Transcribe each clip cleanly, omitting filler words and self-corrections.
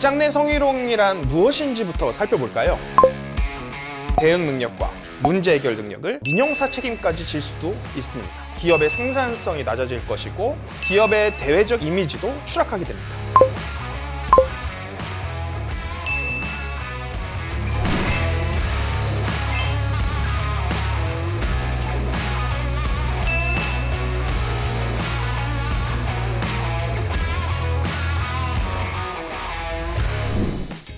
직장 내 성희롱이란 무엇인지부터 살펴볼까요? 대응 능력과 문제 해결 능력을 민형사 책임까지 질 수도 있습니다. 기업의 생산성이 낮아질 것이고 기업의 대외적 이미지도 추락하게 됩니다.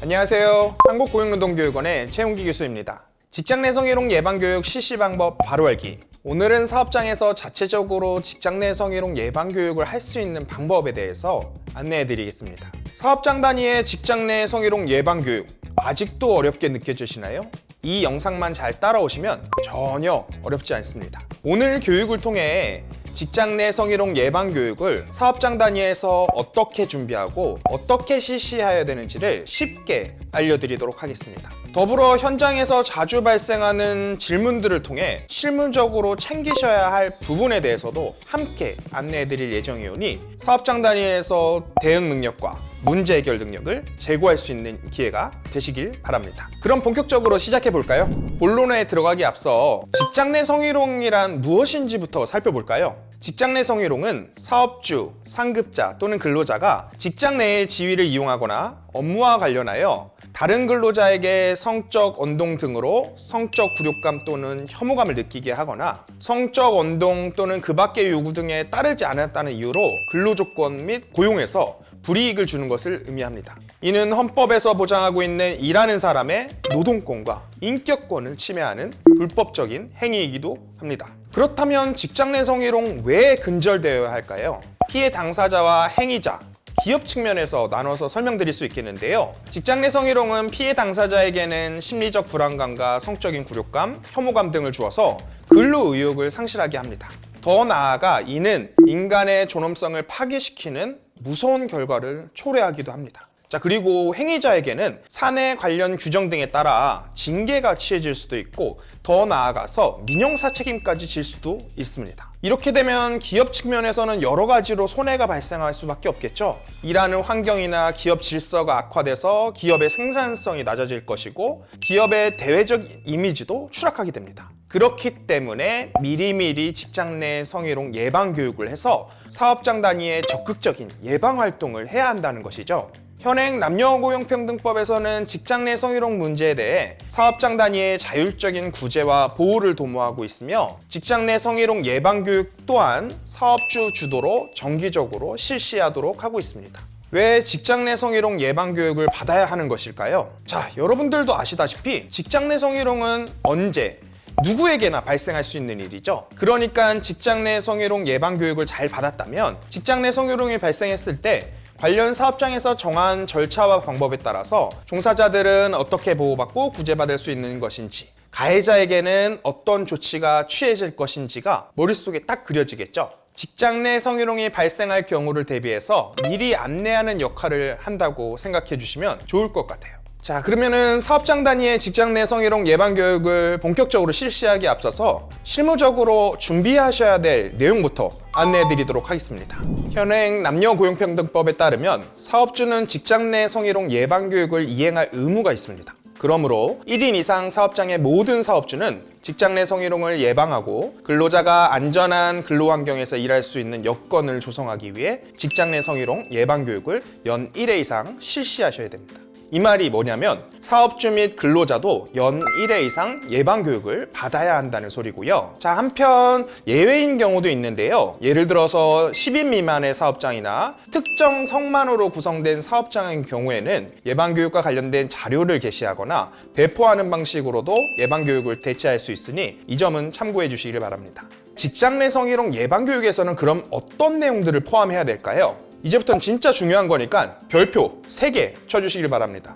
안녕하세요. 한국고용노동교육원의 최용기 교수입니다. 직장 내 성희롱 예방교육 실시 방법 바로 알기. 오늘은 사업장에서 자체적으로 직장 내 성희롱 예방교육을 할 수 있는 방법에 대해서 안내해 드리겠습니다. 사업장 단위의 직장 내 성희롱 예방교육, 아직도 어렵게 느껴지시나요? 이 영상만 잘 따라오시면 전혀 어렵지 않습니다. 오늘 교육을 통해 직장 내 성희롱 예방 교육을 사업장 단위에서 어떻게 준비하고 어떻게 실시해야 되는지를 쉽게 알려드리도록 하겠습니다. 더불어 현장에서 자주 발생하는 질문들을 통해 실무적으로 챙기셔야 할 부분에 대해서도 함께 안내해 드릴 예정이오니 사업장 단위에서 대응 능력과 문제 해결 능력을 제고할 수 있는 기회가 되시길 바랍니다. 그럼 본격적으로 시작해 볼까요? 본론에 들어가기 앞서 직장 내 성희롱이란 무엇인지부터 살펴볼까요? 직장 내 성희롱은 사업주, 상급자 또는 근로자가 직장 내의 지위를 이용하거나 업무와 관련하여 다른 근로자에게 성적 언동 등으로 성적 굴욕감 또는 혐오감을 느끼게 하거나 성적 언동 또는 그 밖의 요구 등에 따르지 않았다는 이유로 근로조건 및 고용에서 불이익을 주는 것을 의미합니다. 이는 헌법에서 보장하고 있는 일하는 사람의 노동권과 인격권을 침해하는 불법적인 행위이기도 합니다. 그렇다면 직장 내 성희롱 왜 근절되어야 할까요? 피해 당사자와 행위자, 기업 측면에서 나눠서 설명드릴 수 있겠는데요. 직장 내 성희롱은 피해 당사자에게는 심리적 불안감과 성적인 굴욕감, 혐오감 등을 주어서 근로 의욕을 상실하게 합니다. 더 나아가 이는 인간의 존엄성을 파괴시키는 무서운 결과를 초래하기도 합니다. 그리고 행위자에게는 사내 관련 규정 등에 따라 징계가 취해질 수도 있고 더 나아가서 민형사 책임까지 질 수도 있습니다. 이렇게 되면 기업 측면에서는 여러 가지로 손해가 발생할 수밖에 없겠죠. 일하는 환경이나 기업 질서가 악화돼서 기업의 생산성이 낮아질 것이고 기업의 대외적 이미지도 추락하게 됩니다. 그렇기 때문에 미리미리 직장 내 성희롱 예방 교육을 해서 사업장 단위의 적극적인 예방 활동을 해야 한다는 것이죠. 현행 남녀고용평등법에서는 직장 내 성희롱 문제에 대해 사업장 단위의 자율적인 구제와 보호를 도모하고 있으며 직장 내 성희롱 예방 교육 또한 사업주 주도로 정기적으로 실시하도록 하고 있습니다. 왜 직장 내 성희롱 예방 교육을 받아야 하는 것일까요? 여러분들도 아시다시피 직장 내 성희롱은 언제 누구에게나 발생할 수 있는 일이죠. 그러니까 직장 내 성희롱 예방 교육을 잘 받았다면 직장 내 성희롱이 발생했을 때 관련 사업장에서 정한 절차와 방법에 따라서 종사자들은 어떻게 보호받고 구제받을 수 있는 것인지, 가해자에게는 어떤 조치가 취해질 것인지가 머릿속에 딱 그려지겠죠. 직장 내 성희롱이 발생할 경우를 대비해서 미리 안내하는 역할을 한다고 생각해 주시면 좋을 것 같아요. 그러면은 사업장 단위의 직장 내 성희롱 예방 교육을 본격적으로 실시하기에 앞서서 실무적으로 준비하셔야 될 내용부터 안내해 드리도록 하겠습니다. 현행 남녀고용평등법에 따르면 사업주는 직장 내 성희롱 예방 교육을 이행할 의무가 있습니다. 그러므로 1인 이상 사업장의 모든 사업주는 직장 내 성희롱을 예방하고 근로자가 안전한 근로환경에서 일할 수 있는 여건을 조성하기 위해 직장 내 성희롱 예방 교육을 연 1회 이상 실시하셔야 됩니다. 이 말이 뭐냐면 사업주 및 근로자도 연 1회 이상 예방교육을 받아야 한다는 소리고요. 한편 예외인 경우도 있는데요. 예를 들어서 10인 미만의 사업장이나 특정 성만으로 구성된 사업장인 경우에는 예방교육과 관련된 자료를 게시하거나 배포하는 방식으로도 예방교육을 대체할 수 있으니 이 점은 참고해 주시길 바랍니다. 직장 내 성희롱 예방교육에서는 그럼 어떤 내용들을 포함해야 될까요? 이제부터는 진짜 중요한 거니까 별표 3개 쳐주시길 바랍니다.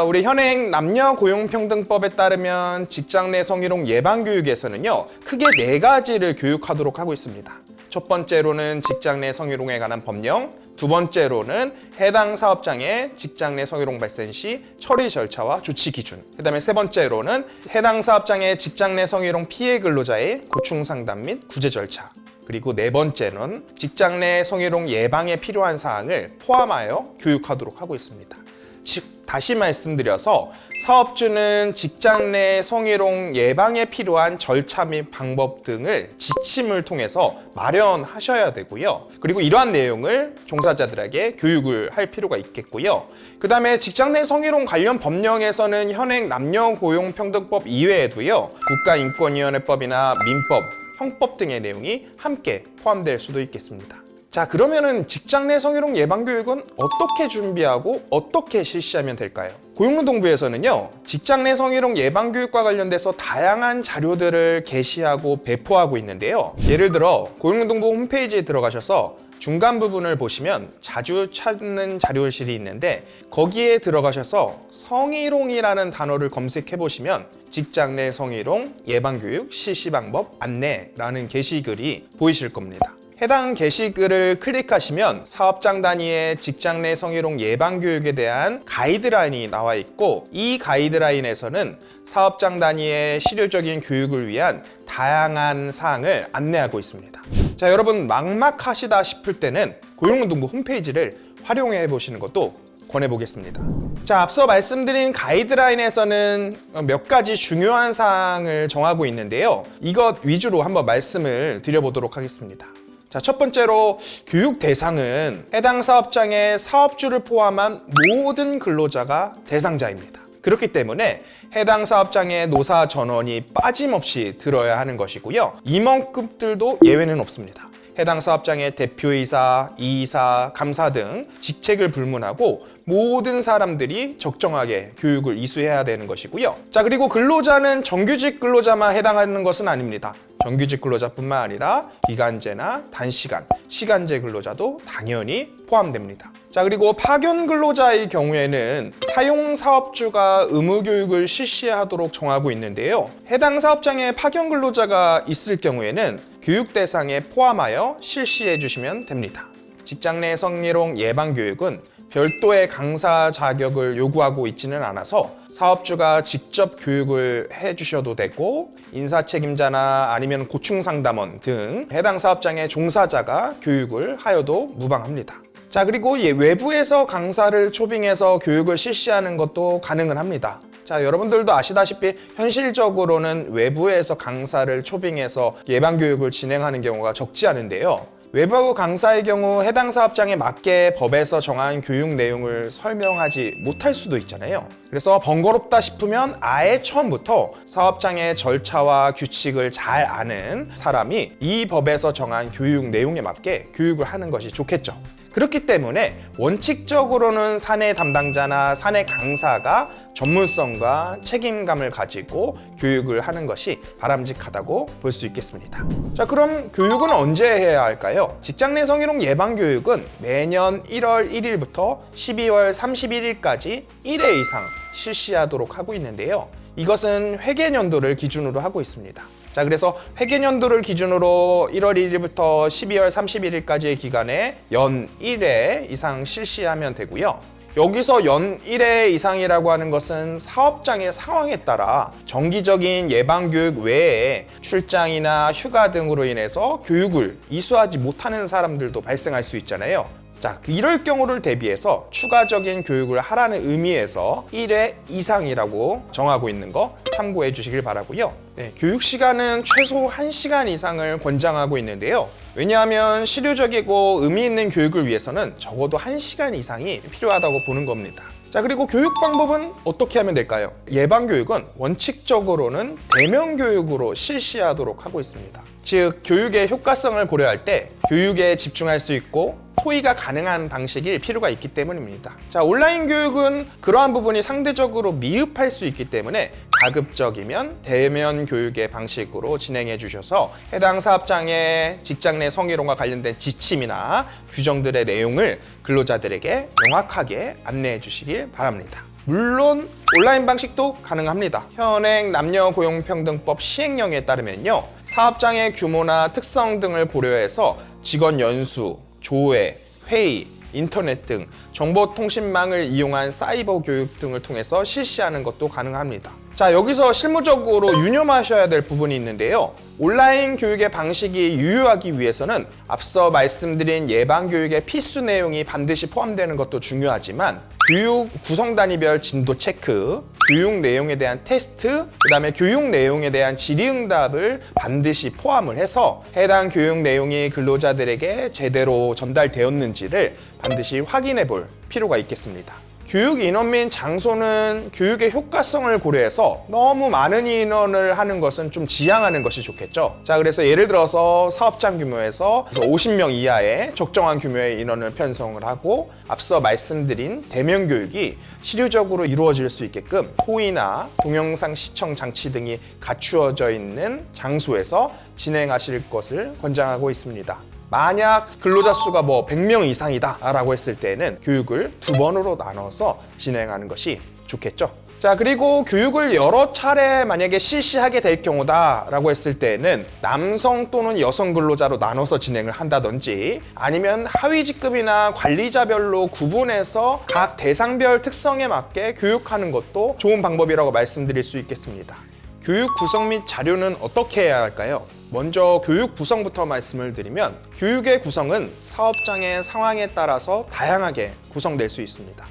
우리 현행 남녀고용평등법에 따르면 직장 내 성희롱 예방교육에서는요, 크게 4가지를 교육하도록 하고 있습니다. 첫 번째로는 직장 내 성희롱에 관한 법령, 두 번째로는 해당 사업장의 직장 내 성희롱 발생 시 처리 절차와 조치 기준, 그 다음에 세 번째로는 해당 사업장의 직장 내 성희롱 피해 근로자의 고충 상담 및 구제 절차, 그리고 네 번째는 직장 내 성희롱 예방에 필요한 사항을 포함하여 교육하도록 하고 있습니다. 즉 다시 말씀드려서 사업주는 직장 내 성희롱 예방에 필요한 절차 및 방법 등을 지침을 통해서 마련하셔야 되고요. 그리고 이러한 내용을 종사자들에게 교육을 할 필요가 있겠고요. 그 다음에 직장 내 성희롱 관련 법령에서는 현행 남녀고용평등법 이외에도요, 국가인권위원회법이나 민법, 형법 등의 내용이 함께 포함될 수도 있겠습니다. 자, 그러면은 직장 내 성희롱 예방 교육은 어떻게 준비하고 어떻게 실시하면 될까요? 고용노동부에서는요, 직장 내 성희롱 예방 교육과 관련돼서 다양한 자료들을 게시하고 배포하고 있는데요. 예를 들어 고용노동부 홈페이지에 들어가셔서 중간 부분을 보시면 자주 찾는 자료실이 있는데, 거기에 들어가셔서 성희롱이라는 단어를 검색해 보시면 직장 내 성희롱 예방교육 실시 방법 안내라는 게시글이 보이실 겁니다. 해당 게시글을 클릭하시면 사업장 단위의 직장 내 성희롱 예방 교육에 대한 가이드라인이 나와 있고, 이 가이드라인에서는 사업장 단위의 실효적인 교육을 위한 다양한 사항을 안내하고 있습니다. 자, 여러분 막막하시다 싶을 때는 고용노동부 홈페이지를 활용해 보시는 것도 권해보겠습니다. 자, 앞서 말씀드린 가이드라인에서는 몇 가지 중요한 사항을 정하고 있는데요. 이것 위주로 한번 말씀을 드려보도록 하겠습니다. 자, 첫 번째로 교육 대상은 해당 사업장의 사업주를 포함한 모든 근로자가 대상자입니다. 그렇기 때문에 해당 사업장의 노사 전원이 빠짐없이 들어야 하는 것이고요. 임원급들도 예외는 없습니다. 해당 사업장의 대표이사, 이사, 감사 등 직책을 불문하고 모든 사람들이 적정하게 교육을 이수해야 되는 것이고요. 자, 그리고 근로자는 정규직 근로자만 해당하는 것은 아닙니다. 정규직 근로자뿐만 아니라 기간제나 단시간, 시간제 근로자도 당연히 포함됩니다. 자, 그리고 파견 근로자의 경우에는 사용 사업주가 의무 교육을 실시하도록 정하고 있는데요. 해당 사업장에 파견 근로자가 있을 경우에는 교육 대상에 포함하여 실시해 주시면 됩니다. 직장 내 성희롱 예방 교육은 별도의 강사 자격을 요구하고 있지는 않아서 사업주가 직접 교육을 해주셔도 되고, 인사 책임자나 아니면 고충 상담원 등 해당 사업장의 종사자가 교육을 하여도 무방합니다. 자, 그리고 외부에서 강사를 초빙해서 교육을 실시하는 것도 가능은 합니다. 자, 여러분들도 아시다시피 현실적으로는 외부에서 강사를 초빙해서 예방교육을 진행하는 경우가 적지 않은데요. 외부 강사의 경우 해당 사업장에 맞게 법에서 정한 교육 내용을 설명하지 못할 수도 있잖아요. 그래서 번거롭다 싶으면 아예 처음부터 사업장의 절차와 규칙을 잘 아는 사람이 이 법에서 정한 교육 내용에 맞게 교육을 하는 것이 좋겠죠. 그렇기 때문에 원칙적으로는 사내 담당자나 사내 강사가 전문성과 책임감을 가지고 교육을 하는 것이 바람직하다고 볼 수 있겠습니다. 자, 그럼 교육은 언제 해야 할까요? 직장 내 성희롱 예방 교육은 매년 1월 1일부터 12월 31일까지 1회 이상 실시하도록 하고 있는데요. 이것은 회계연도를 기준으로 하고 있습니다. 자, 그래서 회계연도를 기준으로 1월 1일부터 12월 31일까지의 기간에 연 1회 이상 실시하면 되고요. 여기서 연 1회 이상이라고 하는 것은 사업장의 상황에 따라 정기적인 예방교육 외에 출장이나 휴가 등으로 인해서 교육을 이수하지 못하는 사람들도 발생할 수 있잖아요. 자, 이럴 경우를 대비해서 추가적인 교육을 하라는 의미에서 1회 이상이라고 정하고 있는 거 참고해 주시길 바라고요. 네, 교육 시간은 최소 1시간 이상을 권장하고 있는데요. 왜냐하면 실효적이고 의미 있는 교육을 위해서는 적어도 1시간 이상이 필요하다고 보는 겁니다. 자, 그리고 교육 방법은 어떻게 하면 될까요? 예방 교육은 원칙적으로는 대면 교육으로 실시하도록 하고 있습니다. 즉, 교육의 효과성을 고려할 때 교육에 집중할 수 있고 토의가 가능한 방식일 필요가 있기 때문입니다. 자, 온라인 교육은 그러한 부분이 상대적으로 미흡할 수 있기 때문에 가급적이면 대면 교육의 방식으로 진행해 주셔서 해당 사업장의 직장 내 성희롱과 관련된 지침이나 규정들의 내용을 근로자들에게 명확하게 안내해 주시길 바랍니다. 물론 온라인 방식도 가능합니다. 현행 남녀고용평등법 시행령에 따르면요, 사업장의 규모나 특성 등을 고려해서 직원 연수, 조회, 회의, 인터넷 등 정보통신망을 이용한 사이버 교육 등을 통해서 실시하는 것도 가능합니다. 자, 여기서 실무적으로 유념하셔야 될 부분이 있는데요. 온라인 교육의 방식이 유효하기 위해서는 앞서 말씀드린 예방교육의 필수 내용이 반드시 포함되는 것도 중요하지만 교육 구성 단위별 진도 체크, 교육 내용에 대한 테스트, 그 다음에 교육 내용에 대한 질의응답을 반드시 포함을 해서 해당 교육 내용이 근로자들에게 제대로 전달되었는지를 반드시 확인해 볼 필요가 있겠습니다. 교육 인원 및 장소는 교육의 효과성을 고려해서 너무 많은 인원을 하는 것은 좀 지양하는 것이 좋겠죠. 자, 그래서 예를 들어서 사업장 규모에서 50명 이하의 적정한 규모의 인원을 편성을 하고 앞서 말씀드린 대면 교육이 실효적으로 이루어질 수 있게끔 토이나 동영상 시청 장치 등이 갖추어져 있는 장소에서 진행하실 것을 권장하고 있습니다. 만약 근로자 수가 100명 이상이다 라고 했을 때는 교육을 2번으로 나눠서 진행하는 것이 좋겠죠. 자, 그리고 교육을 여러 차례 만약에 실시하게 될 경우다 라고 했을 때는 남성 또는 여성 근로자로 나눠서 진행을 한다든지 아니면 하위 직급이나 관리자별로 구분해서 각 대상별 특성에 맞게 교육하는 것도 좋은 방법이라고 말씀드릴 수 있겠습니다. 교육 구성 및 자료는 어떻게 해야 할까요? 먼저 교육 구성부터 말씀을 드리면 교육의 구성은 사업장의 상황에 따라서 다양하게 구성될 수 있습니다.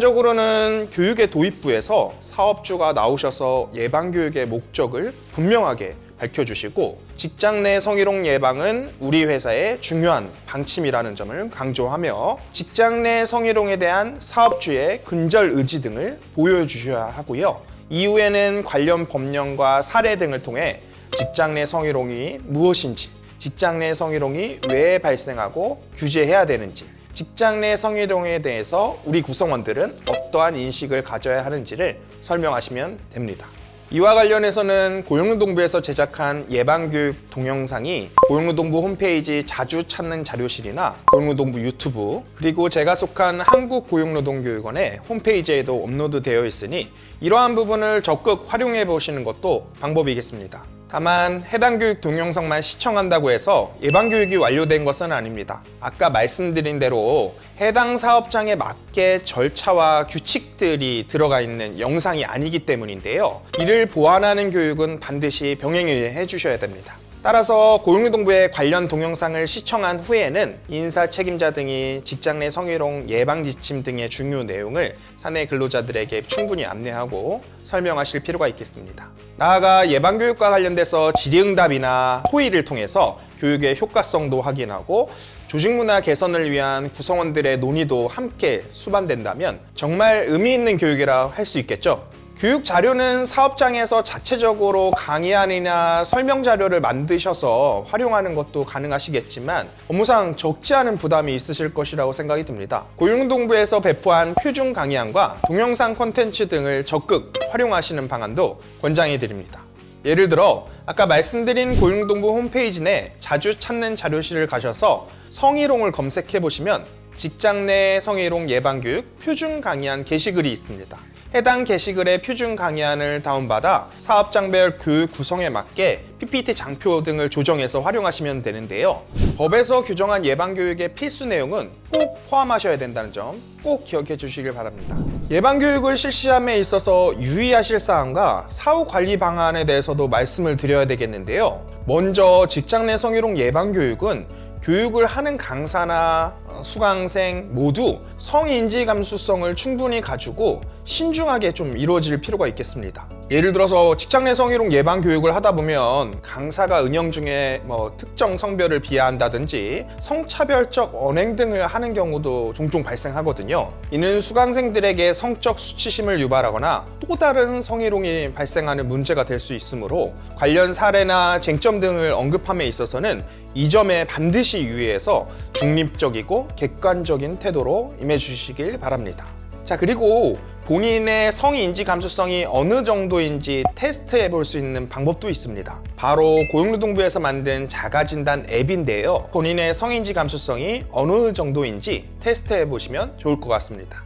일반적으로는 교육의 도입부에서 사업주가 나오셔서 예방교육의 목적을 분명하게 밝혀주시고 직장 내 성희롱 예방은 우리 회사의 중요한 방침이라는 점을 강조하며 직장 내 성희롱에 대한 사업주의 근절 의지 등을 보여주셔야 하고요. 이후에는 관련 법령과 사례 등을 통해 직장 내 성희롱이 무엇인지, 직장 내 성희롱이 왜 발생하고 규제해야 되는지, 직장 내 성희롱에 대해서 우리 구성원들은 어떠한 인식을 가져야 하는지를 설명하시면 됩니다. 이와 관련해서는 고용노동부에서 제작한 예방교육 동영상이 고용노동부 홈페이지 자주 찾는 자료실이나 고용노동부 유튜브 그리고 제가 속한 한국고용노동교육원의 홈페이지에도 업로드되어 있으니 이러한 부분을 적극 활용해 보시는 것도 방법이겠습니다. 다만 해당 교육 동영상만 시청한다고 해서 예방교육이 완료된 것은 아닙니다. 아까 말씀드린 대로 해당 사업장에 맞게 절차와 규칙들이 들어가 있는 영상이 아니기 때문인데요. 이를 보완하는 교육은 반드시 병행해 주셔야 됩니다. 따라서 고용노동부의 관련 동영상을 시청한 후에는 인사 책임자 등이 직장 내 성희롱 예방 지침 등의 중요 내용을 사내 근로자들에게 충분히 안내하고 설명하실 필요가 있겠습니다. 나아가 예방교육과 관련돼서 질의응답이나 토의를 통해서 교육의 효과성도 확인하고 조직문화 개선을 위한 구성원들의 논의도 함께 수반된다면 정말 의미 있는 교육이라 할 수 있겠죠. 교육 자료는 사업장에서 자체적으로 강의안이나 설명 자료를 만드셔서 활용하는 것도 가능하시겠지만 업무상 적지 않은 부담이 있으실 것이라고 생각이 듭니다. 고용노동부에서 배포한 표준 강의안과 동영상 콘텐츠 등을 적극 활용하시는 방안도 권장해 드립니다. 예를 들어 아까 말씀드린 고용노동부 홈페이지 내 자주 찾는 자료실을 가셔서 성희롱을 검색해 보시면 직장 내 성희롱 예방교육 표준 강의안 게시글이 있습니다. 해당 게시글의 표준 강의안을 다운받아 사업장별 교육 구성에 맞게 PPT 장표 등을 조정해서 활용하시면 되는데요. 법에서 규정한 예방교육의 필수 내용은 꼭 포함하셔야 된다는 점 꼭 기억해 주시길 바랍니다. 예방교육을 실시함에 있어서 유의하실 사항과 사후 관리 방안에 대해서도 말씀을 드려야 되겠는데요. 먼저 직장 내 성희롱 예방교육은 교육을 하는 강사나 수강생 모두 성인지 감수성을 충분히 가지고 신중하게 좀 이루어질 필요가 있겠습니다. 예를 들어서 직장 내 성희롱 예방 교육을 하다 보면 강사가 은영 중에 특정 성별을 비하한다든지 성차별적 언행 등을 하는 경우도 종종 발생하거든요. 이는 수강생들에게 성적 수치심을 유발하거나 또 다른 성희롱이 발생하는 문제가 될 수 있으므로 관련 사례나 쟁점 등을 언급함에 있어서는 이 점에 반드시 유의해서 중립적이고 객관적인 태도로 임해주시길 바랍니다. 자, 그리고 본인의 성인지 감수성이 어느 정도인지 테스트해 볼 수 있는 방법도 있습니다. 바로 고용노동부에서 만든 자가진단 앱인데요. 본인의 성인지 감수성이 어느 정도인지 테스트해 보시면 좋을 것 같습니다.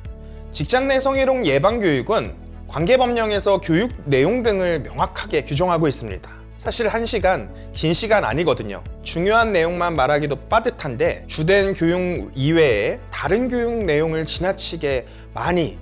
직장 내 성희롱 예방교육은 관계법령에서 교육 내용 등을 명확하게 규정하고 있습니다. 사실 1시간, 긴 시간 아니거든요. 중요한 내용만 말하기도 빠듯한데 주된 교육 이외에 다른 교육 내용을 지나치게 많이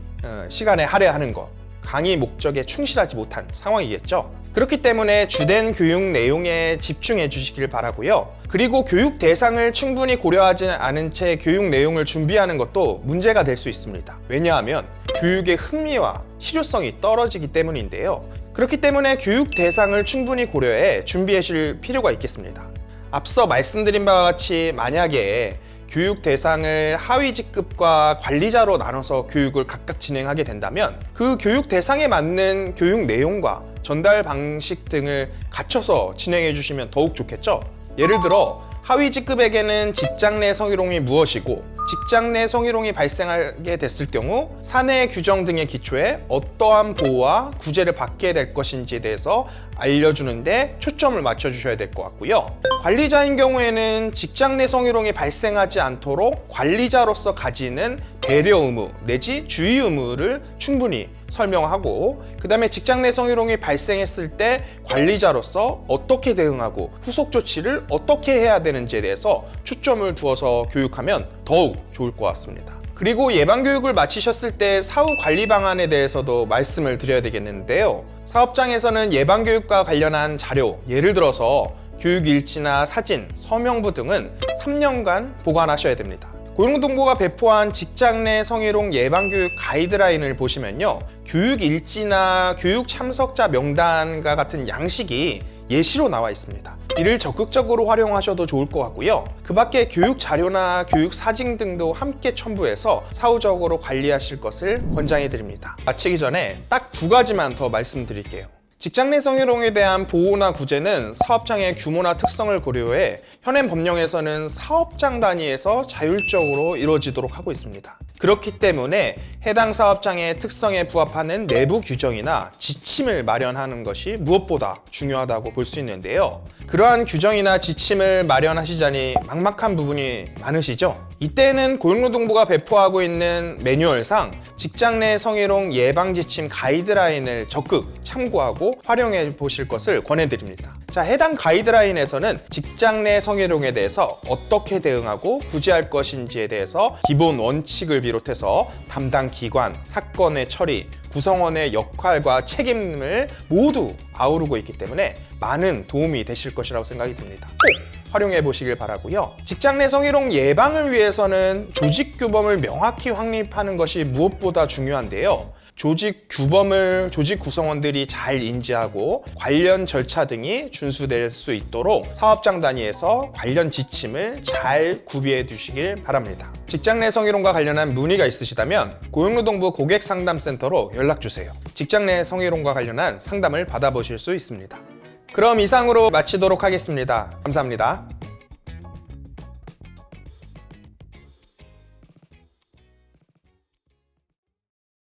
시간에 할애하는 것, 강의 목적에 충실하지 못한 상황이겠죠. 그렇기 때문에 주된 교육 내용에 집중해 주시길 바라고요. 그리고 교육 대상을 충분히 고려하지 않은 채 교육 내용을 준비하는 것도 문제가 될 수 있습니다. 왜냐하면 교육의 흥미와 실효성이 떨어지기 때문인데요. 그렇기 때문에 교육 대상을 충분히 고려해 준비해 줄 필요가 있겠습니다. 앞서 말씀드린 바와 같이 만약에 교육 대상을 하위 직급과 관리자로 나눠서 교육을 각각 진행하게 된다면 그 교육 대상에 맞는 교육 내용과 전달 방식 등을 갖춰서 진행해 주시면 더욱 좋겠죠. 예를 들어 하위 직급에게는 직장 내 성희롱이 무엇이고 직장 내 성희롱이 발생하게 됐을 경우 사내 규정 등의 기초에 어떠한 보호와 구제를 받게 될 것인지에 대해서 알려주는데 초점을 맞춰주셔야 될 것 같고요. 관리자인 경우에는 직장 내 성희롱이 발생하지 않도록 관리자로서 가지는 배려 의무 내지 주의 의무를 충분히 설명하고, 그 다음에 직장 내 성희롱이 발생했을 때 관리자로서 어떻게 대응하고 후속 조치를 어떻게 해야 되는지에 대해서 초점을 두어서 교육하면 더욱 좋을 것 같습니다. 그리고 예방교육을 마치셨을 때 사후 관리 방안에 대해서도 말씀을 드려야 되겠는데요. 사업장에서는 예방교육과 관련한 자료, 예를 들어서 교육일지나 사진, 서명부 등은 3년간 보관하셔야 됩니다. 고용노동부가 배포한 직장 내 성희롱 예방교육 가이드라인을 보시면요, 교육일지나 교육 참석자 명단과 같은 양식이 예시로 나와 있습니다. 이를 적극적으로 활용하셔도 좋을 것 같고요. 그 밖에 교육 자료나 교육 사진 등도 함께 첨부해서 사후적으로 관리하실 것을 권장해 드립니다. 마치기 전에 딱 2가지만 더 말씀드릴게요. 직장 내 성희롱에 대한 보호나 구제는 사업장의 규모나 특성을 고려해 현행 법령에서는 사업장 단위에서 자율적으로 이루어지도록 하고 있습니다. 그렇기 때문에 해당 사업장의 특성에 부합하는 내부 규정이나 지침을 마련하는 것이 무엇보다 중요하다고 볼 수 있는데요. 그러한 규정이나 지침을 마련하시자니 막막한 부분이 많으시죠? 이때는 고용노동부가 배포하고 있는 매뉴얼상 직장 내 성희롱 예방 지침 가이드라인을 적극 참고하고 활용해 보실 것을 권해드립니다. 자, 해당 가이드라인에서는 직장 내 성희롱에 대해서 어떻게 대응하고 구제할 것인지에 대해서 기본 원칙을 비롯해서 담당 기관, 사건의 처리, 구성원의 역할과 책임을 모두 아우르고 있기 때문에 많은 도움이 되실 것이라고 생각이 듭니다. 꼭 활용해 보시길 바라고요. 직장 내 성희롱 예방을 위해서는 조직 규범을 명확히 확립하는 것이 무엇보다 중요한데요. 조직 규범을 조직 구성원들이 잘 인지하고 관련 절차 등이 준수될 수 있도록 사업장 단위에서 관련 지침을 잘 구비해 두시길 바랍니다. 직장 내 성희롱과 관련한 문의가 있으시다면 고용노동부 고객상담센터로 연락주세요. 직장 내 성희롱과 관련한 상담을 받아보실 수 있습니다. 그럼 이상으로 마치도록 하겠습니다. 감사합니다.